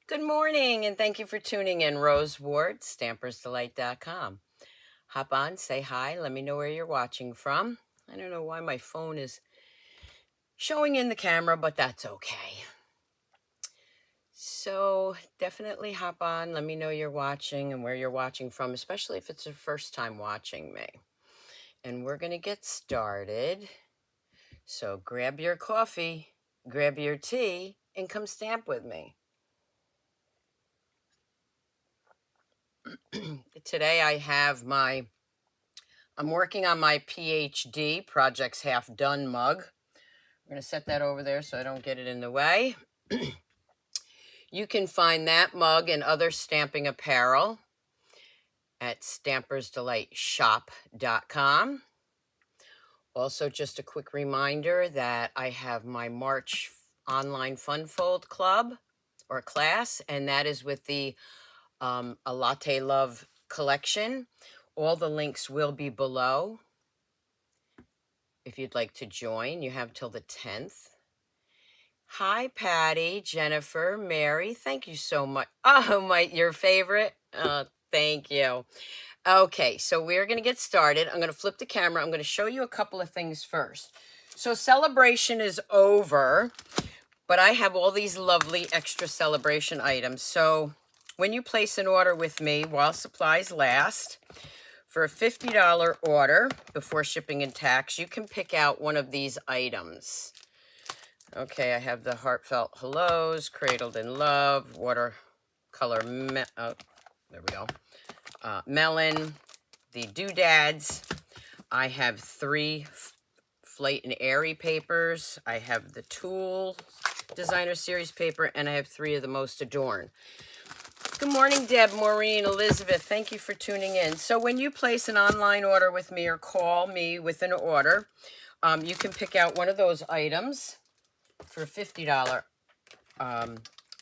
Good morning, and thank you for tuning in. Rose Ward, stampersdelight.com. Hop on, say hi, let me know where you're watching from. I don't know why my phone is showing in the camera, but that's okay. So definitely hop on, let me know you're watching and where you're watching from, especially if it's your first time watching me. And we're going to get started. So grab your coffee, grab your tea, and come stamp with me. Today I'm working on my PhD, Projects Half Done mug. I'm going to set that over there so I don't get it in the way. You can find that mug and other stamping apparel at stampersdelightshop.com. Also, just a quick reminder that I have my March online fun fold club or class, and that is with the A Latte Love collection. All the links will be below. If you'd like to join, you have till the 10th. Hi, Patty, Jennifer, Mary. Thank you so much. Oh, your favorite. Thank you. Okay, so we're going to get started. I'm going to flip the camera. I'm going to show you a couple of things first. So celebration is over, but I have all these lovely extra celebration items. So when you place an order with me while supplies last, for a $50 order before shipping and tax, you can pick out one of these items. Okay, I have the Heartfelt Hellos, Cradled in Love, Watercolor, there we go, Melon, the Doodads. I have 3 Flight and Airy papers. I have the Tool Designer Series paper, and I have 3 of the Most Adorned. Good morning, Deb, Maureen, Elizabeth. Thank you for tuning in. So when you place an online order with me or call me with an order, you can pick out one of those items for a $50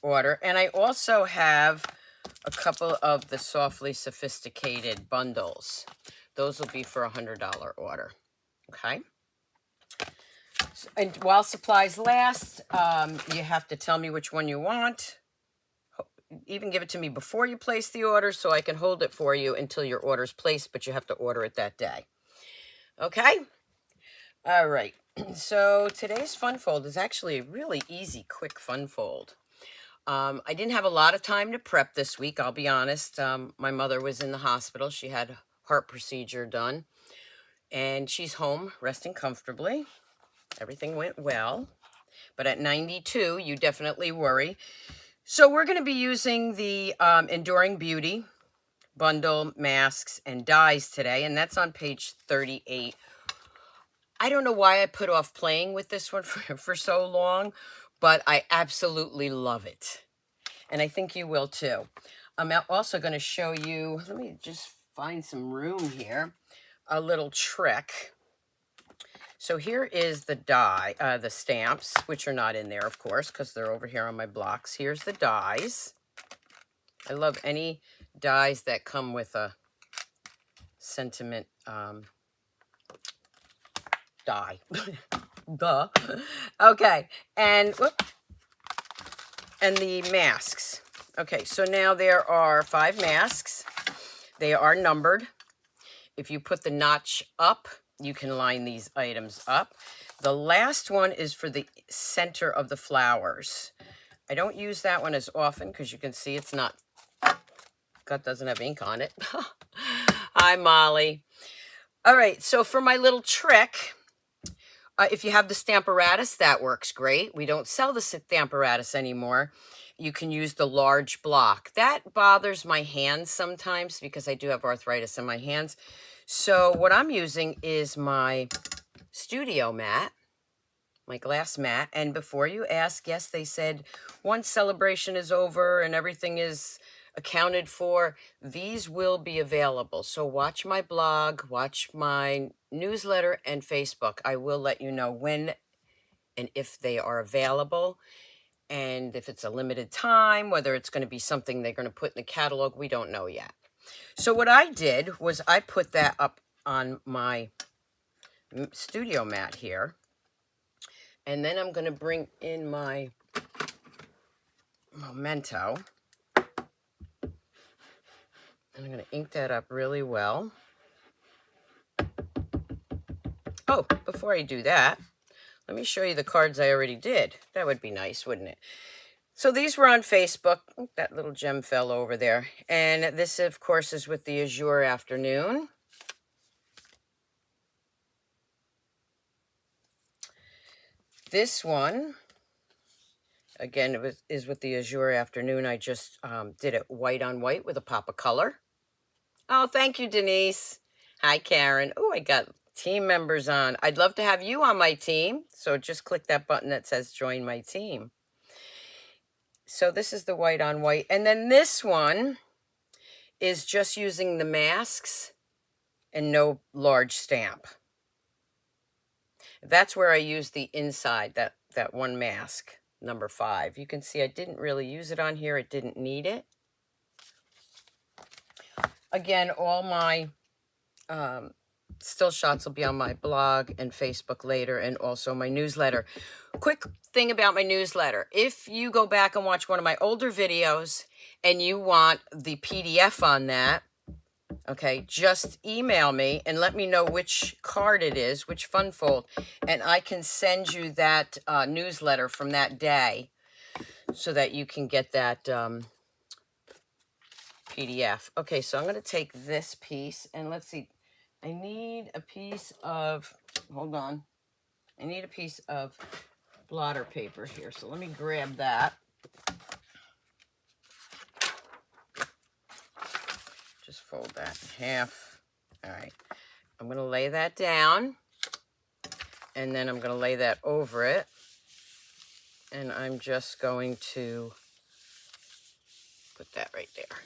order. And I also have a couple of the Softly Sophisticated bundles. Those will be for a $100 order. Okay. And while supplies last, you have to tell me which one you want. Even give it to me before you place the order so I can hold it for you until your order's placed, but you have to order it that day. Okay? All right. So today's fun fold is actually a really easy, quick fun fold. I didn't have a lot of time to prep this week, I'll be honest. My mother was in the hospital. She had a heart procedure done, and she's home resting comfortably. Everything went well. But at 92, you definitely worry. So we're going to be using the Enduring Beauty bundle, masks, and dies today, and that's on page 38. I don't know why I put off playing with this one for so long, but I absolutely love it. And I think you will too. I'm also going to show you, let me just find some room here, a little trick. So here is the die, the stamps, which are not in there, of course, because they're over here on my blocks. Here's the dies. I love any dies that come with a sentiment die. Duh. Okay, and the masks. Okay, so now there are 5 masks. They are numbered. If you put the notch up, you can line these items up. The last one is for the center of the flowers. I don't use that one as often because you can see it's not, doesn't have ink on it. Hi, Molly. All right, so for my little trick, if you have the Stamparatus, that works great. We don't sell the Stamparatus anymore. You can use the large block. That bothers my hands sometimes because I do have arthritis in my hands. So what I'm using is my studio mat, my glass mat. And before you ask, yes, they said once celebration is over and everything is accounted for, these will be available. So watch my blog, watch my newsletter and Facebook. I will let you know when and if they are available. And if it's a limited time, whether it's going to be something they're going to put in the catalog, we don't know yet. So what I did was I put that up on my studio mat here. And then I'm going to bring in my memento. And I'm going to ink that up really well. Oh, before I do that, let me show you the cards I already did. That would be nice, wouldn't it? So these were on Facebook. Oh, that little gem fell over there. And this, of course, is with the Azure Afternoon. This one, again, is with the Azure Afternoon. I just did it white on white with a pop of color. Oh, thank you, Denise. Hi, Karen. Oh, I got team members on. I'd love to have you on my team. So just click that button that says join my team. So this is the white on white. And then this one is just using the masks and no large stamp. That's where I use the inside, that one mask, number 5. You can see I didn't really use it on here. It didn't need it. Again, all my still shots will be on my blog and Facebook later, and also my newsletter. Quick thing about my newsletter. If you go back and watch one of my older videos and you want the PDF on that, okay, just email me and let me know which card it is, which fun fold, and I can send you that newsletter from that day so that you can get that PDF. Okay, so I'm going to take this piece and let's see. I need a piece of, hold on. I need a piece of blotter paper here. So let me grab that. Just fold that in half. All right. I'm going to lay that down. And then I'm going to lay that over it. And I'm just going to put that right there.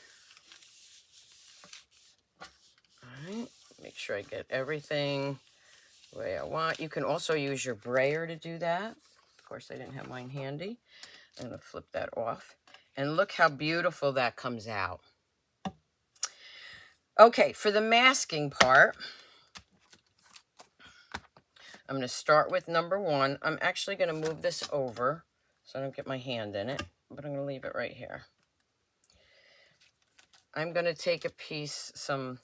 All right. Make sure I get everything the way I want. You can also use your brayer to do that. Of course, I didn't have mine handy. I'm going to flip that off. And look how beautiful that comes out. Okay, for the masking part, I'm going to start with number 1. I'm actually going to move this over so I don't get my hand in it, but I'm going to leave it right here. I'm going to take a piece, some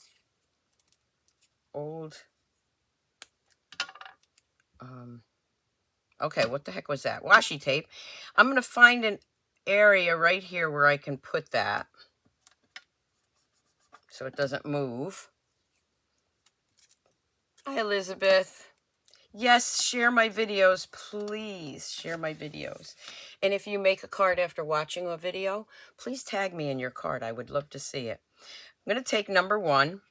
old, okay, what the heck was that? Washi tape. I'm going to find an area right here where I can put that so it doesn't move. Hi, Elizabeth. Yes, share my videos, please. Share my videos. And if you make a card after watching a video, please tag me in your card. I would love to see it. I'm going to take number 1.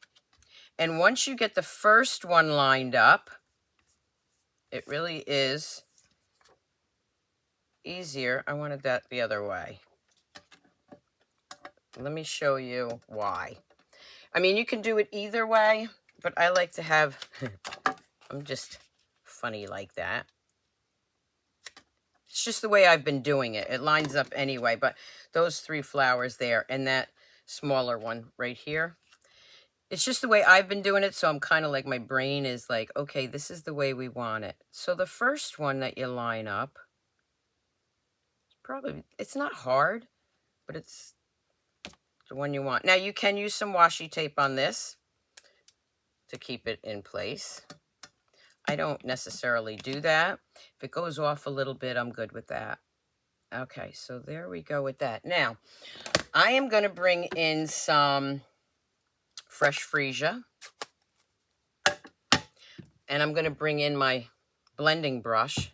And once you get the first one lined up, it really is easier. I wanted that the other way. Let me show you why. I mean, you can do it either way, but I like to have, I'm just funny like that. It's just the way I've been doing it. It lines up anyway, but those 3 flowers there and that smaller one right here, it's just the way I've been doing it. So I'm kind of like, my brain is like, okay, this is the way we want it. So the first one that you line up, probably, it's not hard, but it's the one you want. Now you can use some washi tape on this to keep it in place. I don't necessarily do that. If it goes off a little bit, I'm good with that. Okay, so there we go with that. Now, I am going to bring in some fresh freesia. And I'm going to bring in my blending brush.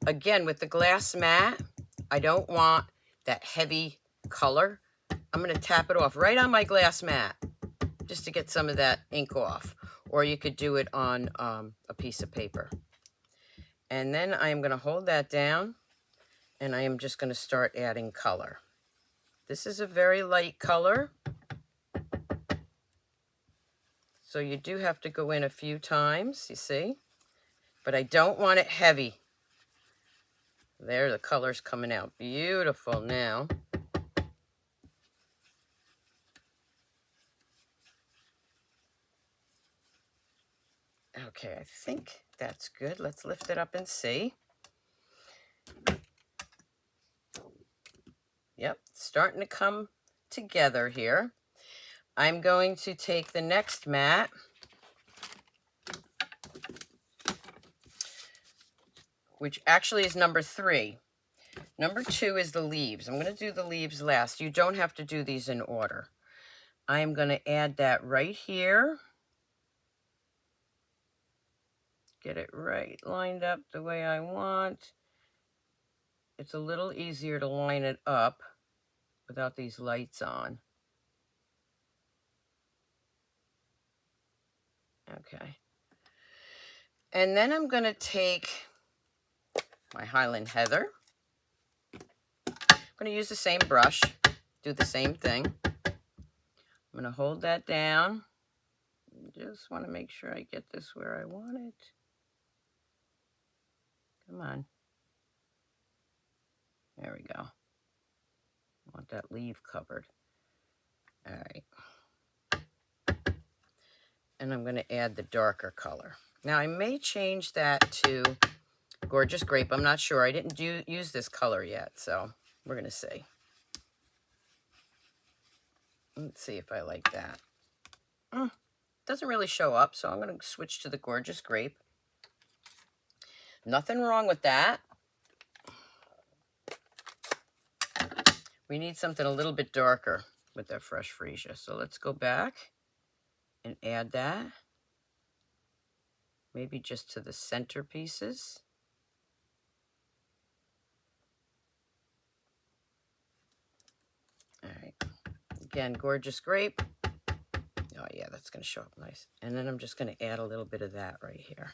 Again, with the glass mat, I don't want that heavy color. I'm going to tap it off right on my glass mat just to get some of that ink off. Or you could do it on a piece of paper. And then I am going to hold that down, and I am just going to start adding color. This is a very light color, so you do have to go in a few times, you see? But I don't want it heavy. There, the color's coming out beautiful now. Okay, I think that's good. Let's lift it up and see. Yep, starting to come together here. I'm going to take the next mat, which actually is number 3. Number 2 is the leaves. I'm going to do the leaves last. You don't have to do these in order. I am going to add that right here. Get it right lined up the way I want. It's a little easier to line it up without these lights on. Okay. And then I'm going to take my Highland Heather. I'm going to use the same brush, do the same thing. I'm going to hold that down. Just want to make sure I get this where I want it. Come on. There we go. I want that leaf covered. All right. And I'm going to add the darker color. Now I may change that to Gorgeous Grape. I'm not sure. I didn't use this color yet, so we're going to see. Let's see if I like that. Doesn't really show up, so I'm going to switch to the Gorgeous Grape. Nothing wrong with that. We need something a little bit darker with that fresh freesia. So let's go back and add that. Maybe just to the center pieces. All right. Again, Gorgeous Grape. Oh yeah, that's going to show up nice. And then I'm just going to add a little bit of that right here.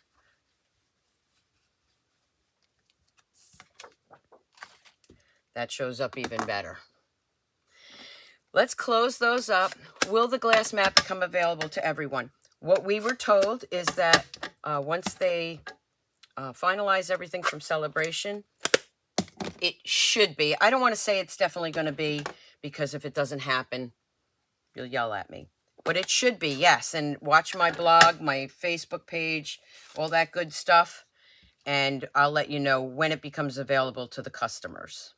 That shows up even better. Let's close those up. Will the glass mat become available to everyone? What we were told is that once they finalize everything from Celebration, it should be. I don't want to say it's definitely going to be, because if it doesn't happen, you'll yell at me. But it should be, yes. And watch my blog, my Facebook page, all that good stuff. And I'll let you know when it becomes available to the customers.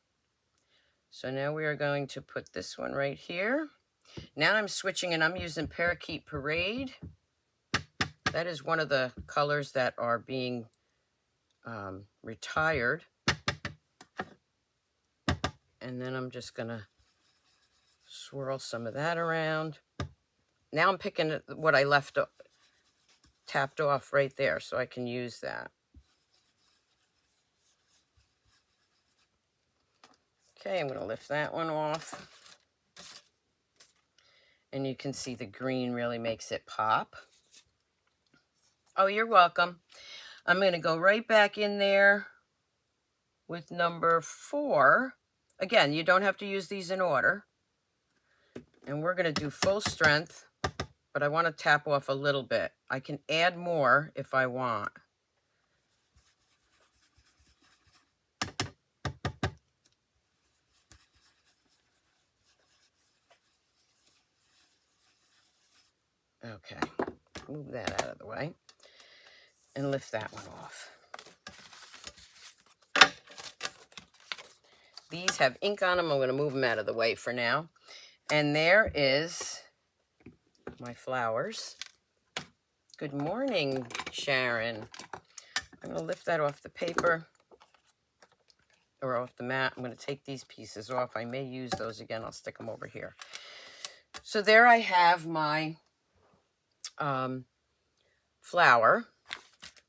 So now we are going to put this one right here. Now I'm switching and I'm using Parakeet Parade. That is one of the colors that are being retired. And then I'm just going to swirl some of that around. Now I'm picking what I left tapped off right there, so I can use that. Okay, I'm going to lift that one off. And you can see the green really makes it pop. Oh, you're welcome. I'm going to go right back in there with number 4. Again, you don't have to use these in order. And we're going to do full strength, but I want to tap off a little bit. I can add more if I want. Okay, move that out of the way and lift that one off. These have ink on them. I'm going to move them out of the way for now. And there is my flowers. Good morning, Sharon. I'm going to lift that off the paper or off the mat. I'm going to take these pieces off. I may use those again. I'll stick them over here. So there I have my flower.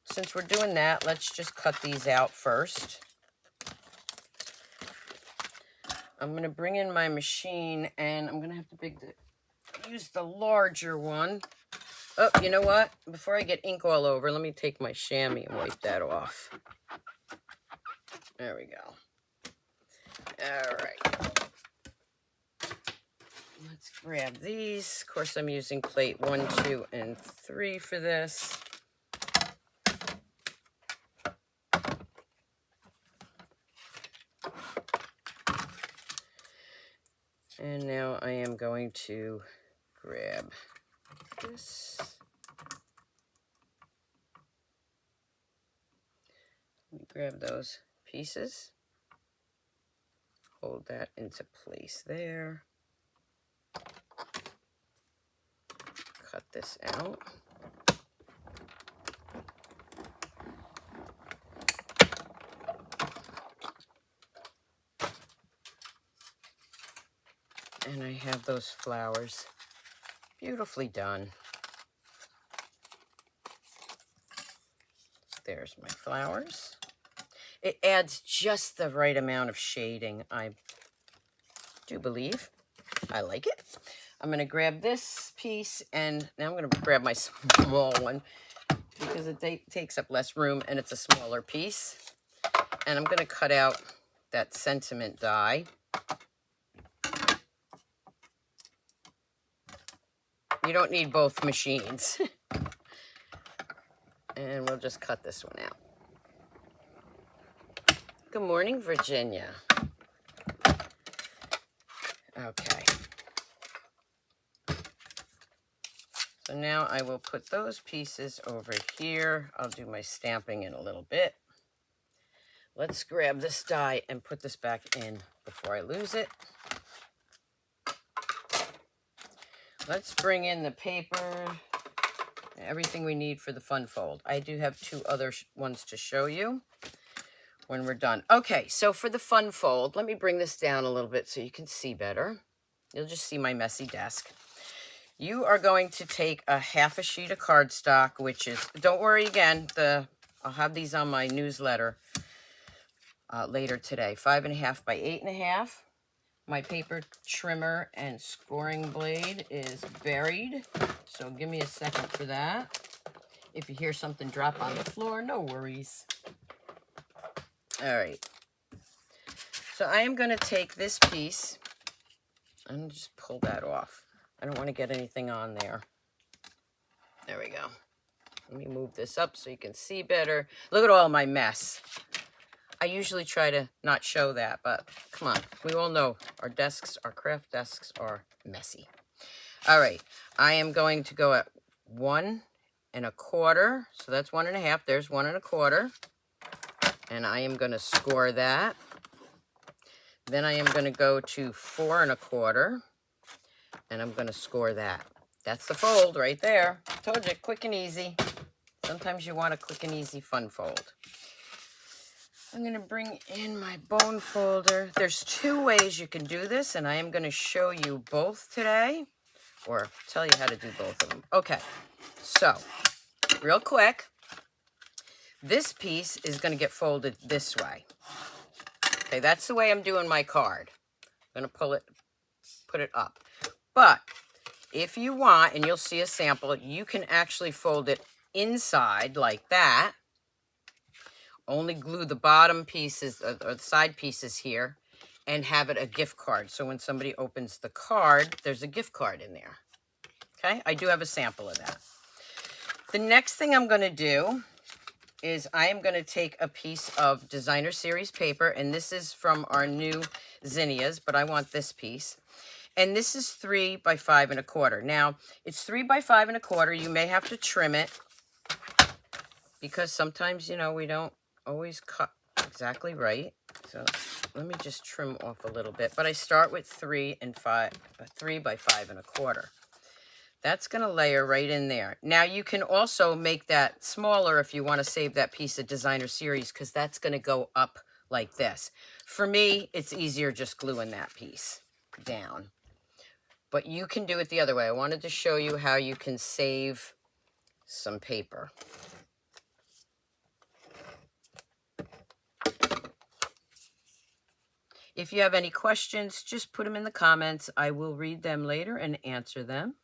Since we're doing that, let's just cut these out first. I'm going to bring in my machine, and I'm going to have to use the larger one. Oh, you know what? Before I get ink all over, let me take my chamois and wipe that off. There we go. All right. Let's grab these. Of course, I'm using plate 1, 2, and 3 for this. And now I am going to grab this. Let me grab those pieces. hold that into place there. Cut this out. And I have those flowers beautifully done. There's my flowers. It adds just the right amount of shading, I do believe. I like it. I'm going to grab this piece, and now I'm going to grab my small one because it takes up less room and it's a smaller piece. And I'm going to cut out that sentiment die. You don't need both machines. And we'll just cut this one out. Good morning, Virginia. Okay. So now I will put those pieces over here. I'll do my stamping in a little bit. Let's grab this die and put this back in before I lose it. Let's bring in the paper, everything we need for the fun fold. I do have two other ones to show you when we're done. Okay, so for the fun fold, let me bring this down a little bit so you can see better. You'll just see my messy desk. You are going to take a half a sheet of cardstock, which is, don't worry again, I'll have these on my newsletter later today. 5.5 by 8.5. My paper trimmer and scoring blade is buried, so give me a second for that. If you hear something drop on the floor, no worries. All right. So I am going to take this piece and just pull that off. I don't want to get anything on there. There we go. Let me move this up so you can see better. Look at all my mess. I usually try to not show that, but come on. We all know our desks, our craft desks are messy. All right. I am going to go at 1 1/4. So that's 1.5. There's 1 1/4. And I am going to score that. Then I am going to go to 4 1/4. And I'm going to score that. That's the fold right there. Told you, quick and easy. Sometimes you want a quick and easy fun fold. I'm going to bring in my bone folder. There's 2 ways you can do this, and I am going to show you both today, or tell you how to do both of them. Okay, so real quick, this piece is going to get folded this way. Okay, that's the way I'm doing my card. I'm going to put it up. But if you want, and you'll see a sample, you can actually fold it inside like that. Only glue the bottom pieces or the side pieces here and have it a gift card. So when somebody opens the card, there's a gift card in there. Okay, I do have a sample of that. The next thing I'm going to do is I am going to take a piece of designer series paper, and this is from our new zinnias, but I want this piece. And this is 3 by 5 1/4. Now, it's 3 by 5 1/4. You may have to trim it because sometimes, you know, we don't always cut exactly right. So let me just trim off a little bit. But I start with 3 by 5 1/4. That's going to layer right in there. Now, you can also make that smaller if you want to save that piece of designer series, because that's going to go up like this. For me, it's easier just gluing that piece down. But you can do it the other way. I wanted to show you how you can save some paper. If you have any questions, just put them in the comments. I will read them later and answer them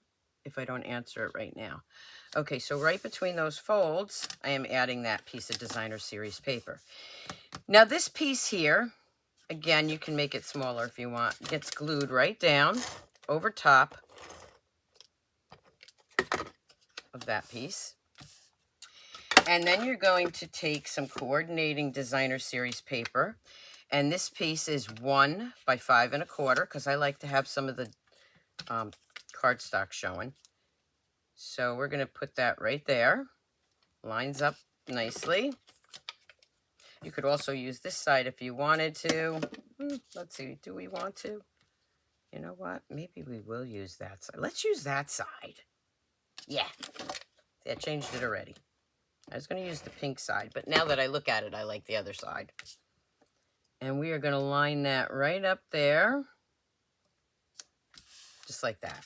if I don't answer it right now. Okay, so right between those folds, I am adding that piece of designer series paper. Now this piece here, again, you can make it smaller if you want. It gets glued right down over top of that piece. And then you're going to take some coordinating designer series paper. And this piece is 1 by 5 1/4 because I like to have some of the cardstock showing. So we're going to put that right there. Lines up nicely. You could also use this side if you wanted to. Let's see, do we want to? You know what? Maybe we will use that side. Let's use that side. Yeah. See, I changed it already. I was going to use the pink side, but now that I look at it, I like the other side. And we are going to line that right up there. Just like that.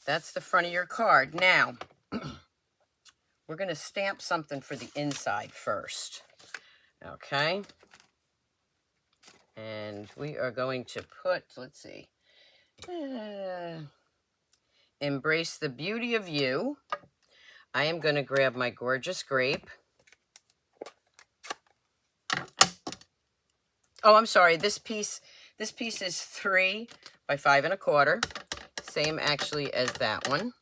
That's the front of your card. Now, we're going to stamp something for the inside first. Okay. And we are going to put, let's see, embrace the beauty of you. I am going to grab my gorgeous grape. Oh, I'm sorry. This piece is 3 by 5 1/4. Same actually as that one.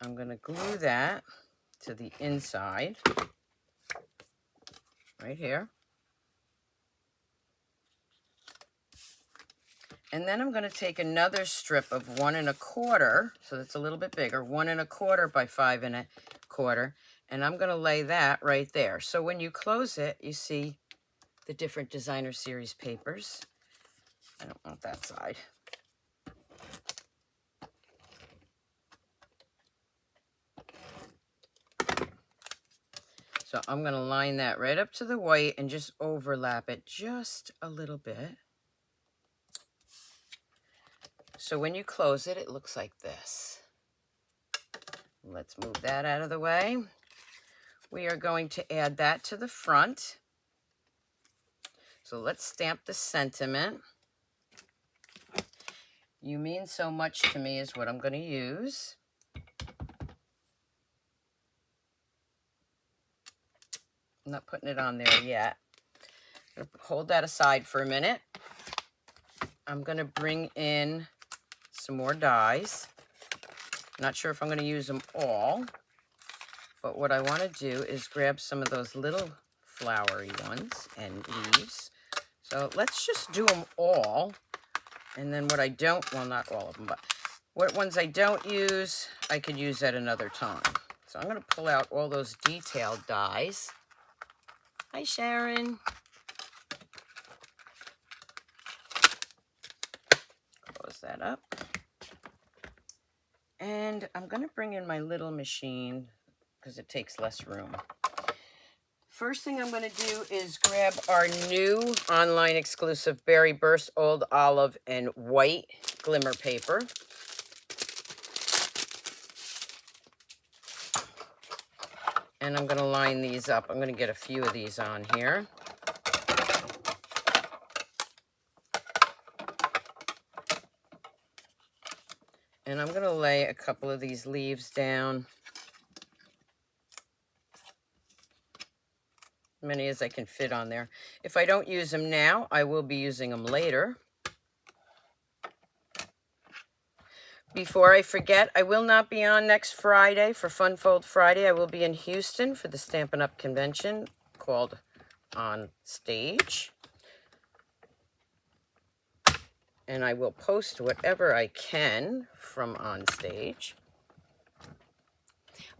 I'm going to glue that to the inside, right here. And then I'm going to take another strip of 1 1/4, so that's a little bit bigger, 1 1/4 by 5 1/4, and I'm going to lay that right there. So when you close it, you see the different designer series papers. I don't want that side. So I'm going to line that right up to the white and just overlap it just a little bit. So when you close it, it looks like this. Let's move that out of the way. We are going to add that to the front. So let's stamp the sentiment. You mean so much to me is what I'm going to use. I'm not putting it on there yet. I'm going to hold that aside for a minute. I'm going to bring in some more dies. Not sure if I'm going to use them all, but what I want to do is grab some of those little flowery ones and leaves. So let's just do them all. And then what I don't, well, not all of them, but what ones I don't use, I could use at another time. So I'm going to pull out all those detailed dies. Hi, Sharon. Close that up. And I'm going to bring in my little machine because it takes less room. First thing I'm going to do is grab our new online exclusive Berry Burst Old Olive and White glimmer paper. And I'm going to line these up. I'm going to get a few of these on here. And I'm going to lay a couple of these leaves down. As many as I can fit on there. If I don't use them now, I will be using them later. Before I forget, I will not be on next Friday for Fun Fold Friday. I will be in Houston for the Stampin' Up! Convention called On Stage. And I will post whatever I can from On Stage.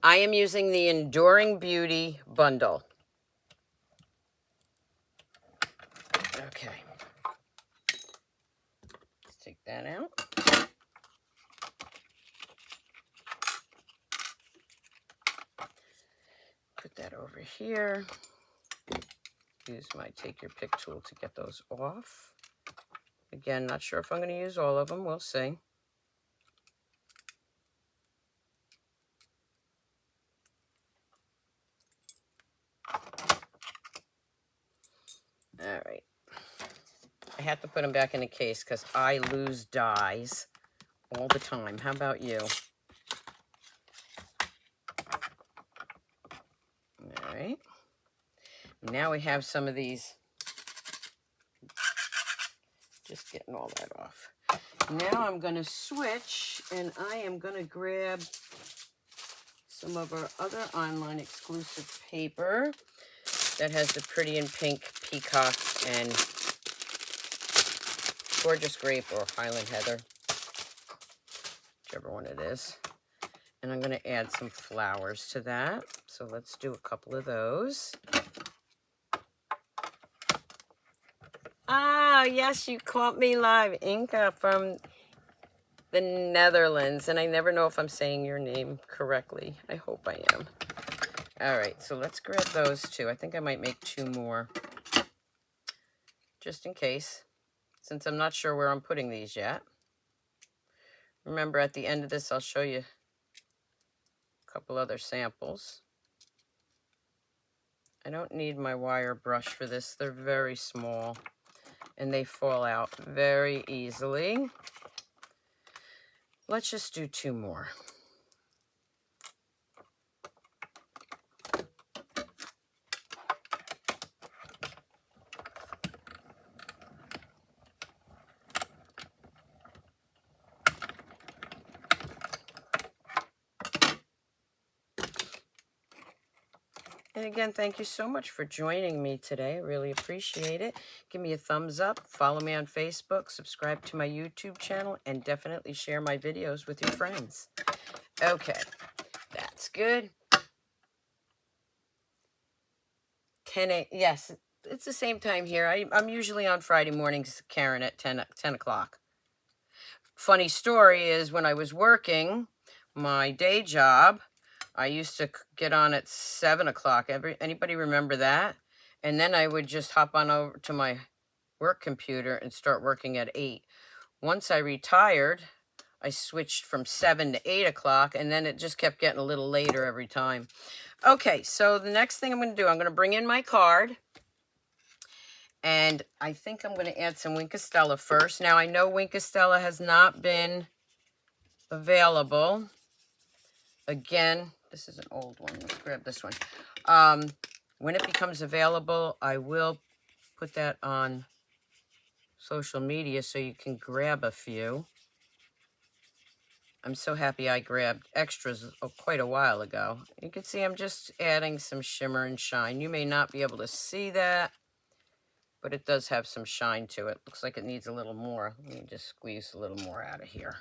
I am using the Enduring Beauty bundle. Okay. Let's take that out. Put that over here. Use my Take Your Pick tool to get those off. Again, not sure if I'm going to use all of them. We'll see. All right. I have to put them back in the case because I lose dies all the time. How about you? All right. Now we have some of these. Just getting all that off. Now I'm going to switch and I am going to grab some of our other online exclusive paper that has the pretty and pink peacock and Gorgeous Grape or Highland Heather, whichever one it is. And I'm going to add some flowers to that. So let's do a couple of those. Ah, yes, you caught me live. Inka from the Netherlands. And I never know if I'm saying your name correctly. I hope I am. All right, so let's grab those two. I think I might make 2 more, just in case, since I'm not sure where I'm putting these yet. Remember, at the end of this, I'll show you a couple other samples. I don't need my wire brush for this. They're very small, and they fall out very easily. Let's just do 2 more. And again, thank you so much for joining me today. I really appreciate it. Give me a thumbs up, follow me on Facebook, subscribe to my YouTube channel, and definitely share my videos with your friends. Okay, that's good. 10 a.m. Yes, it's the same time here. I'm usually on Friday mornings, Karen, at 10 o'clock. Funny story is when I was working my day job, I used to get on at 7 o'clock. Anybody remember that? And then I would just hop on over to my work computer and start working at 8. Once I retired, I switched from 7 to 8 o'clock, and then it just kept getting a little later every time. Okay, so the next thing I'm going to do, I'm going to bring in my card. And I think I'm going to add some Winkostella first. Now, I know Winkostella has not been available. Again, this is an old one. Let's grab this one. When it becomes available, I will put that on social media so you can grab a few. I'm so happy I grabbed extras quite a while ago. You can see I'm just adding some shimmer and shine. You may not be able to see that, but it does have some shine to it. Looks like it needs a little more. Let me just squeeze a little more out of here.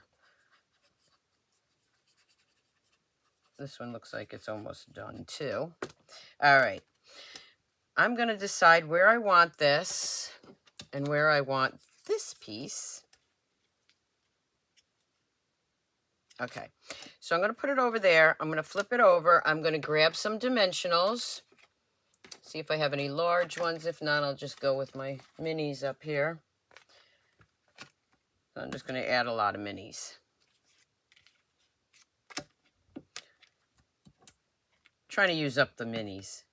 This one looks like it's almost done too. All right. I'm going to decide where I want this and where I want this piece. Okay. So I'm going to put it over there. I'm going to flip it over. I'm going to grab some dimensionals. See if I have any large ones. If not, I'll just go with my minis up here. So I'm just going to add a lot of minis. Trying to use up the minis.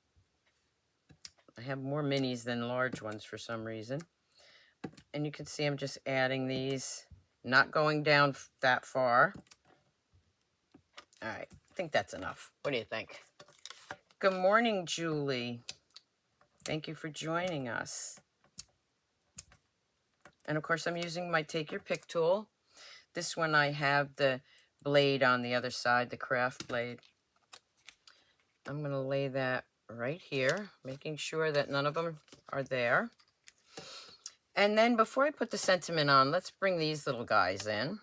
I have more minis than large ones for some reason. And you can see I'm just adding these, not going down that far. All right, I think that's enough. What do you think? Good morning, Julie. Thank you for joining us. And of course, I'm using my Take Your Pick tool. This one I have the blade on the other side, the craft blade. I'm going to lay that right here, making sure that none of them are there. And then before I put the sentiment on, let's bring these little guys in.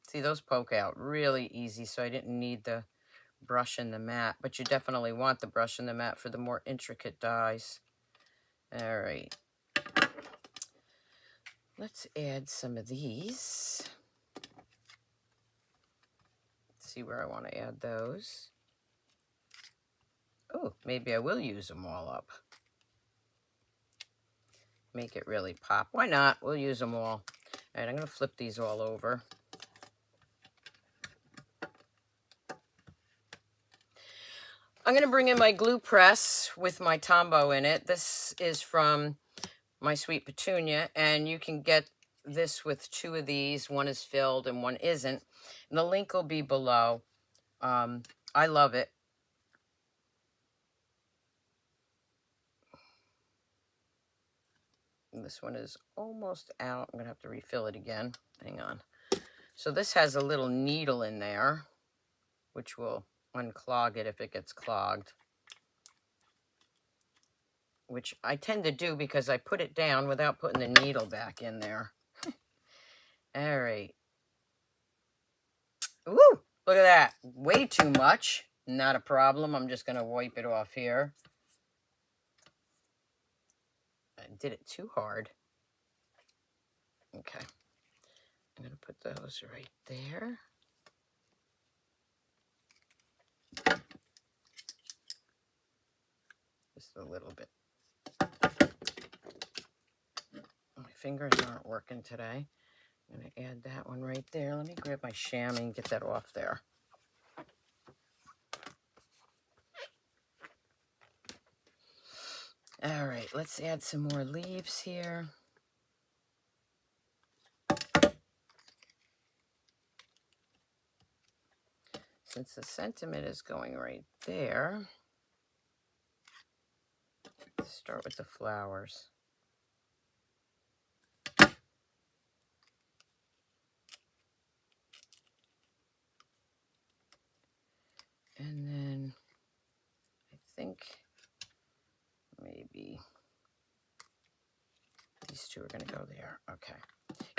See, those poke out really easy, so I didn't need the brush and the mat, but you definitely want the brush and the mat for the more intricate dies. All right. Let's add some of these. Let's see where I want to add those. Oh, maybe I will use them all up. Make it really pop. Why not? We'll use them all. All right, I'm going to flip these all over. I'm going to bring in my glue press with my Tombow in it. This is from my Sweet Petunia, and you can get this with 2 of these. One is filled and one isn't. And the link will be below. I love it. And this one is almost out. I'm going to have to refill it again. Hang on. So this has a little needle in there, which will unclog it if it gets clogged. which I tend to do because I put it down without putting the needle back in there. All right. Ooh, look at that. Way too much. Not a problem. I'm just going to wipe it off here. I did it too hard. Okay. I'm going to put those right there. Just a little bit. My fingers aren't working today. I'm going to add that one right there. Let me grab my chamois and get that off there. All right, let's add some more leaves here. Since the sentiment is going right there, let's start with the flowers. And then I think maybe these two are going to go there. Okay.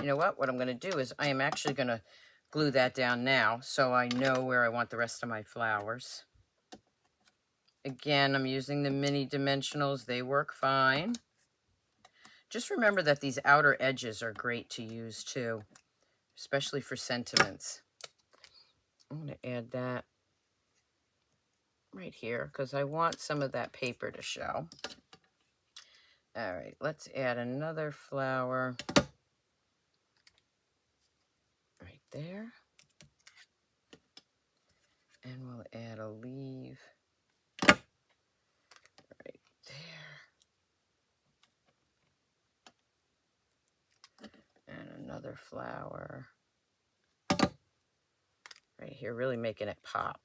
You know what? What I'm going to do is I am actually going to glue that down now so I know where I want the rest of my flowers. Again, I'm using the mini dimensionals. They work fine. Just remember that these outer edges are great to use too, especially for sentiments. I'm going to add that right here because I want some of that paper to show. All right, let's add another flower right there. And we'll add a leaf right there. And another flower right here, really making it pop.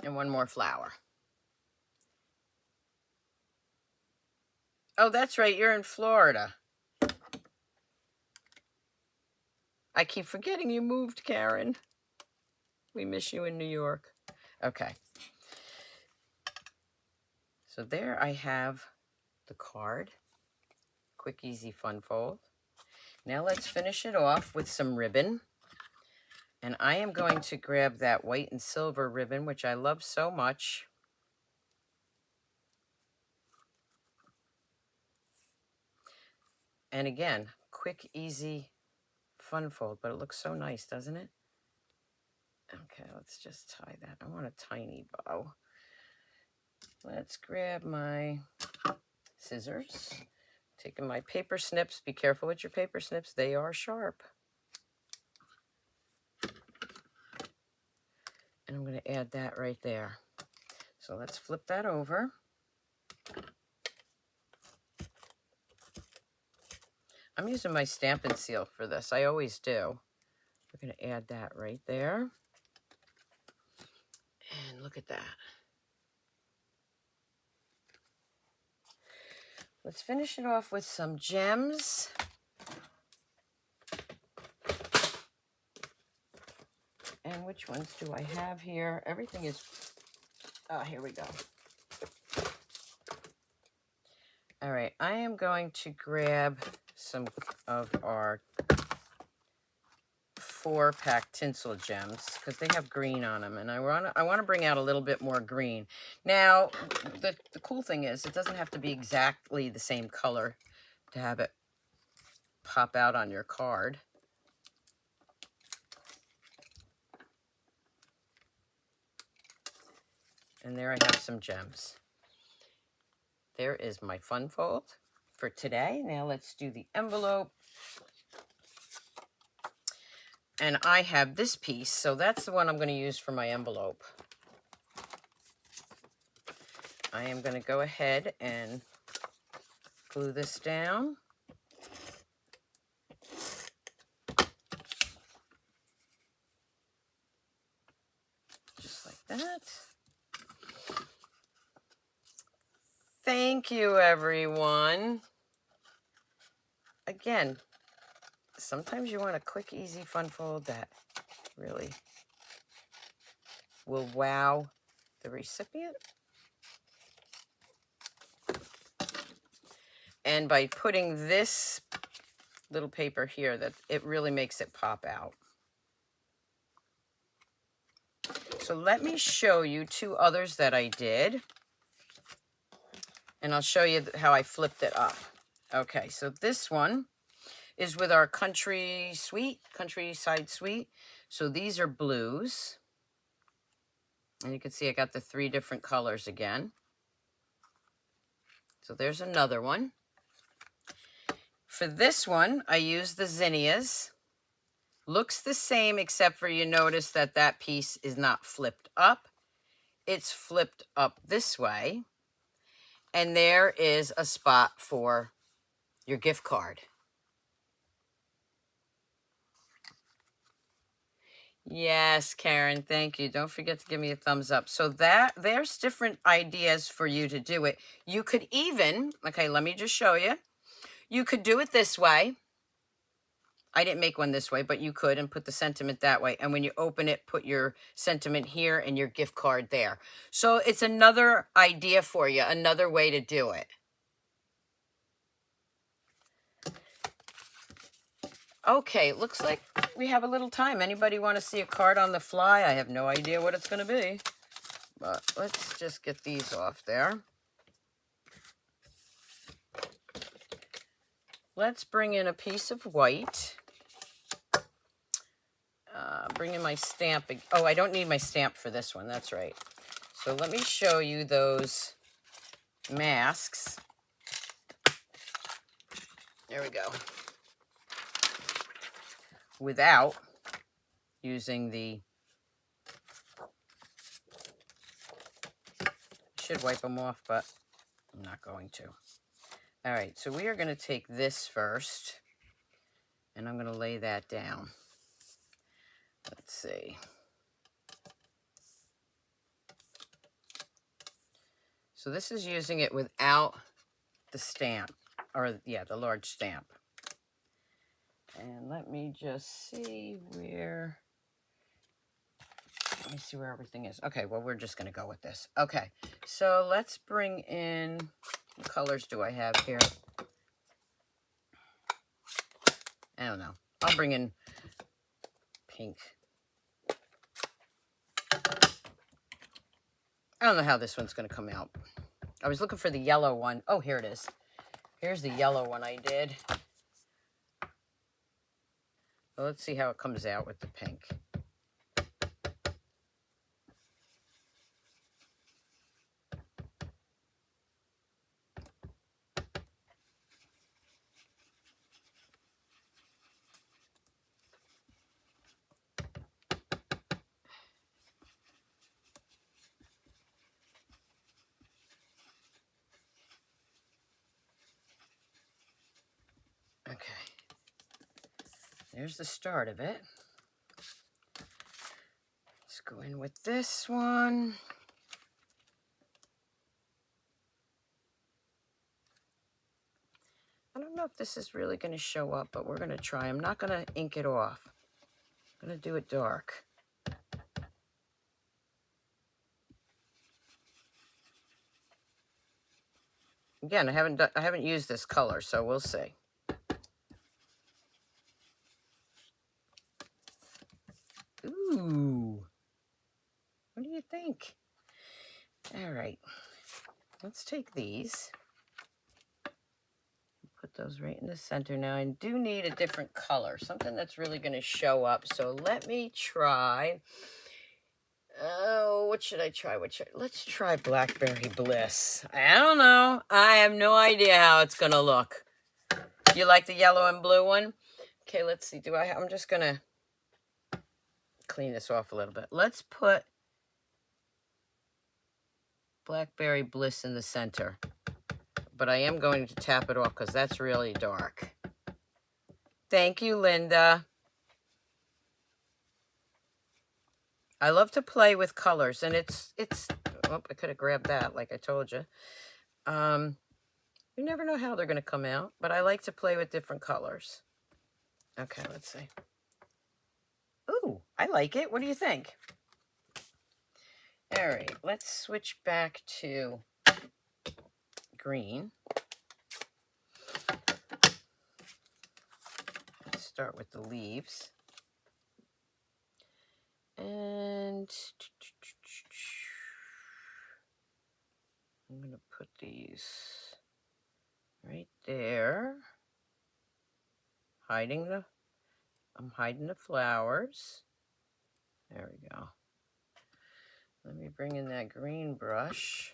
And one more flower. Oh, that's right, you're in Florida. I keep forgetting you moved, Karen. We miss you in New York. Okay. So there I have the card. Quick, easy, fun fold. Now let's finish it off with some ribbon. And I am going to grab that white and silver ribbon, which I love so much. And again, quick, easy, fun fold, but it looks so nice, doesn't it? Okay, let's just tie that. I want a tiny bow. Let's grab my scissors. Taking my paper snips. Be careful with your paper snips. They are sharp. And I'm going to add that right there. So let's flip that over. I'm using my Stampin' Seal for this. I always do. We're going to add that right there. And look at that. Let's finish it off with some gems. And which ones do I have here? Everything is, oh, here we go. All right, I am going to grab some of our 4-pack tinsel gems because they have green on them, and I want to bring out a little bit more green. Now, the cool thing is it doesn't have to be exactly the same color to have it pop out on your card. And there I have some gems. There is my fun fold for today. Now let's do the envelope. And I have this piece, so that's the one I'm going to use for my envelope. I am going to go ahead and glue this down. Just like that. Thank you, everyone. Again, sometimes you want a quick, easy, fun fold that really will wow the recipient. And by putting this little paper here, that it really makes it pop out. So let me show you 2 others that I did. And I'll show you how I flipped it up. Okay, so this one is with our countryside suite. So these are blues. And you can see I got the 3 different colors again. So there's another one. For this one, I used the zinnias. Looks the same, except for you notice that that piece is not flipped up. It's flipped up this way. And there is a spot for your gift card. Yes, Karen, thank you. Don't forget to give me a thumbs up. So there's different ideas for you to do it. You could even, okay, let me just show you. You could do it this way. I didn't make one this way, but you could, and put the sentiment that way. And when you open it, put your sentiment here and your gift card there. So it's another idea for you, another way to do it. Okay, looks like we have a little time. Anybody want to see a card on the fly? I have no idea what it's going to be. But let's just get these off there. Let's bring in a piece of white. Bring in my stamp. Oh, I don't need my stamp for this one. That's right. So let me show you those masks. There we go. Without using the... should wipe them off, but I'm not going to. All right, so we are going to take this first, and I'm going to lay that down. Let's see. So this is using it without the stamp, or yeah, the large stamp. And let me just see where... let me see where everything is. Okay, well, we're just going to go with this. Okay, so let's bring in... what colors do I have here? I don't know. I'll bring in pink. I don't know how this one's going to come out. I was looking for the yellow one. Oh, here it is. Here's the yellow one I did. Well, let's see how it comes out with the pink. Okay, there's the start of it. Let's go in with this one. I don't know if this is really going to show up, but we're going to try. I'm not going to ink it off. I'm going to do it dark. Again, I haven't used this color, so we'll see. Ooh, what do you think? All right, let's take these, put those right in the center. Now I do need a different color, something that's really going to show up. So let me try. Oh, what should I try? Let's try Blackberry Bliss. I don't know. I have no idea how it's going to look. You like the yellow and blue one? Okay, let's see. I'm just going to clean this off a little bit. Let's put Blackberry Bliss in the center. But I am going to tap it off because that's really dark. Thank you, Linda. I love to play with colors, and it's oh, I could have grabbed that like I told you. You never know how they're going to come out, but I like to play with different colors. Okay, let's see. Ooh, I like it. What do you think? All right, let's switch back to green. Let's start with the leaves. And I'm going to put these right there. I'm hiding the flowers. There we go. Let me bring in that green brush.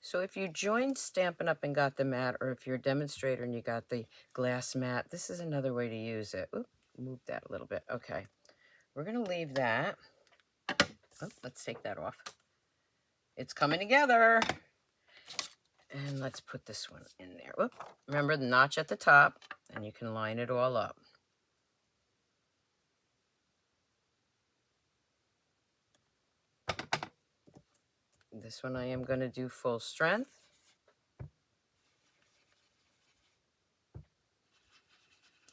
So if you joined Stampin' Up! And got the mat, or if you're a demonstrator and you got the glass mat, this is another way to use it. Oop, move that a little bit. Okay, we're going to leave that. Oh, let's take that off. It's coming together. And let's put this one in there. Whoop. Remember the notch at the top, and you can line it all up. This one I am going to do full strength.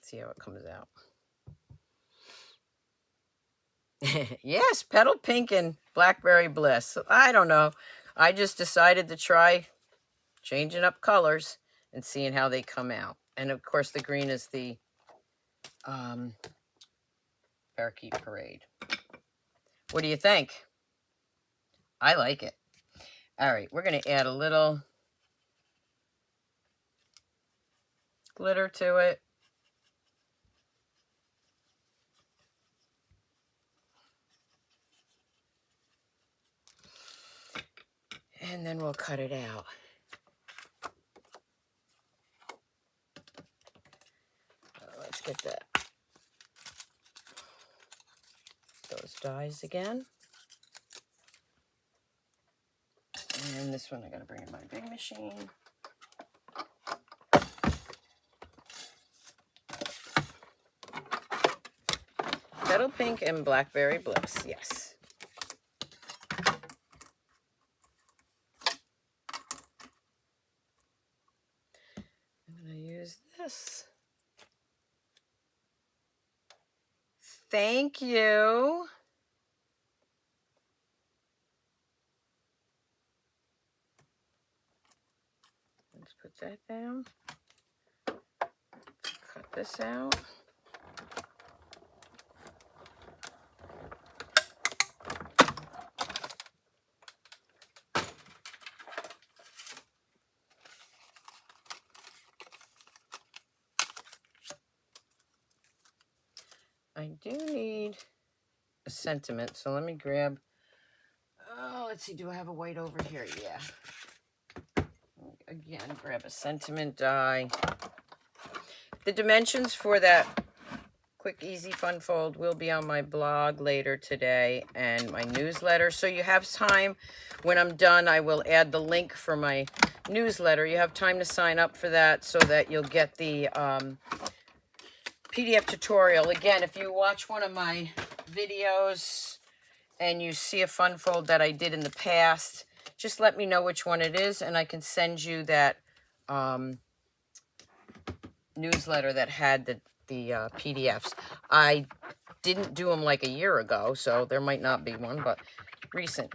See how it comes out. Yes, Petal Pink and Blackberry Bliss. I don't know. I just decided to try changing up colors and seeing how they come out. And of course the green is the Parakeet Parade. What do you think? I like it. All right, we're going to add a little glitter to it. And then we'll cut it out. Let's get those dies again. And this one I gotta bring in my big machine. Petal Pink and Blackberry Bliss, yes. I'm gonna use this. Thank you. Let's put that down. Cut this out. I do need a sentiment, so let me grab, let's see, do I have a white over here? Yeah. Again, grab a sentiment die. The dimensions for that quick, easy fun fold will be on my blog later today and my newsletter. So you have time, when I'm done, I will add the link for my newsletter. You have time to sign up for that so that you'll get the PDF tutorial. Again, if you watch one of my videos and you see a fun fold that I did in the past, just let me know which one it is and I can send you that newsletter that had the PDFs. I didn't do them like a year ago, so there might not be one, but recent.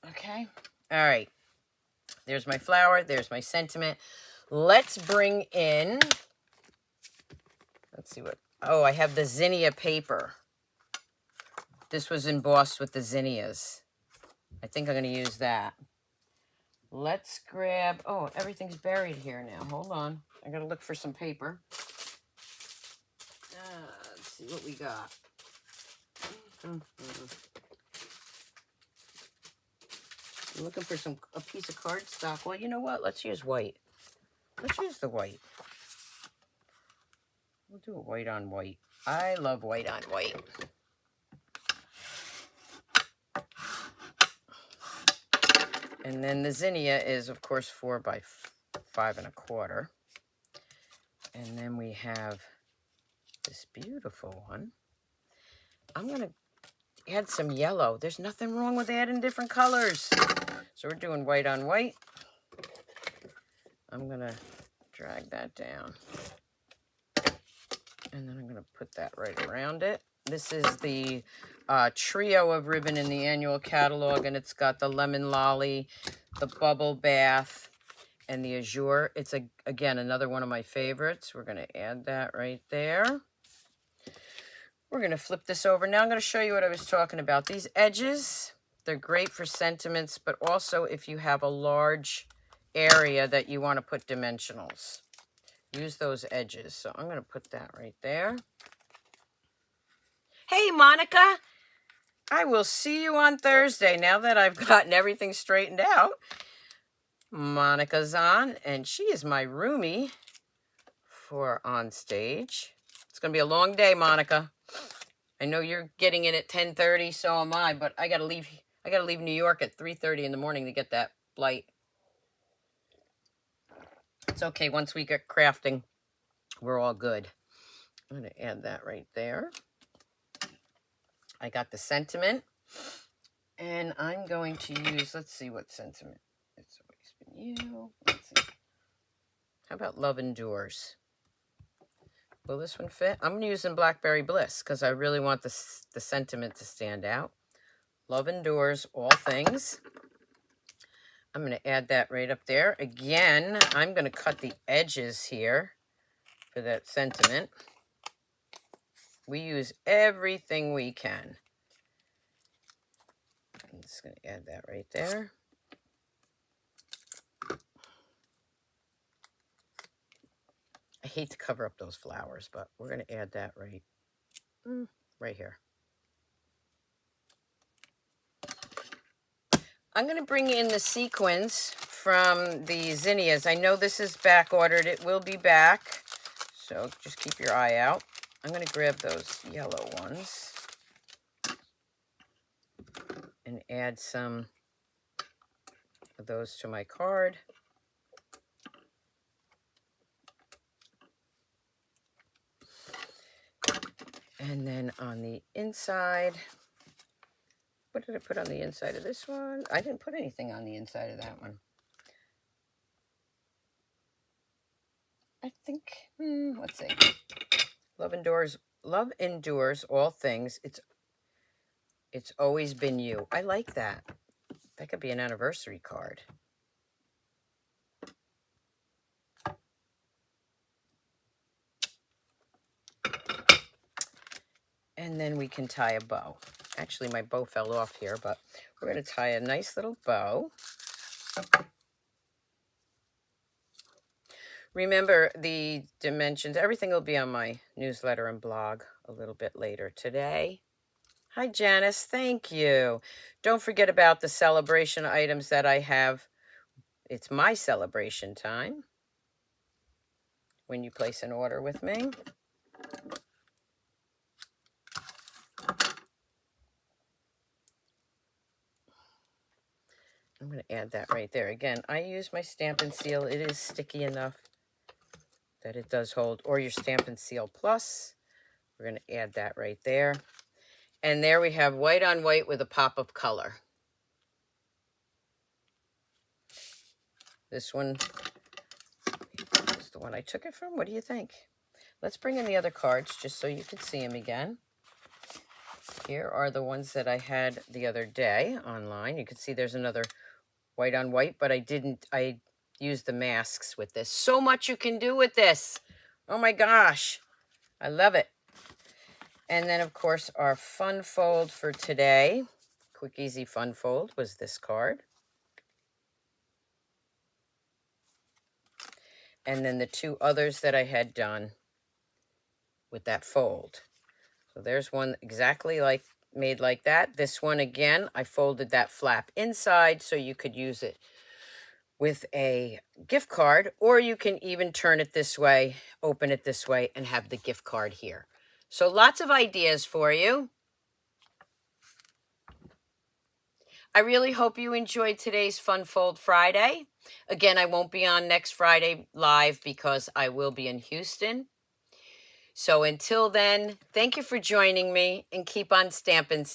Okay. All right. There's my flower. There's my sentiment. Let's bring in, let's see what, oh, I have the zinnia paper. This was embossed with the zinnias. I think I'm going to use that. Let's grab, oh, everything's buried here now. Hold on. I got to look for some paper. Let's see what we got. I'm looking for a piece of cardstock. Well, you know what? Let's use white. Let's use the white. We'll do a white on white. I love white on white. And then the zinnia is, of course, 4 by 5 1/4. And then we have this beautiful one. I'm going to add some yellow. There's nothing wrong with adding different colors. So we're doing white on white. I'm going to drag that down. And then I'm going to put that right around it. This is the trio of ribbon in the annual catalog, and it's got the lemon lolly, the bubble bath, and the azure. It's, again, another one of my favorites. We're going to add that right there. We're going to flip this over. Now I'm going to show you what I was talking about. These edges, they're great for sentiments, but also if you have a large area that you want to put dimensionals. Use those edges. So I'm going to put that right there. Hey, Monica. I will see you on Thursday now that I've gotten everything straightened out. Monica's on, and she is my roomie for on stage. It's going to be a long day, Monica. I know you're getting in at 10:30, so am I, but I got to leave New York at 3:30 in the morning to get that flight. It's okay. Once we get crafting, we're all good. I'm going to add that right there. I got the sentiment, and I'm going to use, let's see what sentiment. It's always been you. Let's see. How about Love Endures? Will this one fit? I'm using Blackberry Bliss because I really want the sentiment to stand out. Love Endures all things. I'm going to add that right up there. Again, I'm going to cut the edges here for that sentiment. We use everything we can. I'm just going to add that right there. I hate to cover up those flowers, but we're going to add that right here. I'm going to bring in the sequins from the zinnias. I know this is back ordered. It will be back, so just keep your eye out. I'm going to grab those yellow ones and add some of those to my card. And then on the inside, what did I put on the inside of this one? I didn't put anything on the inside of that one. I think, let's see. Love endures all things. It's always been you. I like that. That could be an anniversary card. And then we can tie a bow. Actually, my bow fell off here, but we're going to tie a nice little bow. Remember the dimensions. Everything will be on my newsletter and blog a little bit later today. Hi, Janice. Thank you. Don't forget about the celebration items that I have. It's my celebration time when you place an order with me. I'm going to add that right there. Again, I use my Stamp and Seal. It is sticky enough that it does hold, or your Stamp and Seal Plus. We're going to add that right there. And there we have white on white with a pop of color. This one is the one I took it from. What do you think? Let's bring in the other cards just so you can see them again. Here are the ones that I had the other day online. You can see there's another white on white, but I used the masks with this. So much you can do with this. Oh my gosh. I love it. And then, of course, our fun fold for today, Quick Easy Fun Fold, was this card. And then the two others that I had done with that fold. So there's one exactly like made like that. This one, again, I folded that flap inside so you could use it with a gift card, or you can even turn it this way, open it this way, and have the gift card here. So lots of ideas for you. I really hope you enjoyed today's Fun Fold Friday. Again, I won't be on next Friday live because I will be in Houston. So until then, thank you for joining me, and keep on stamping.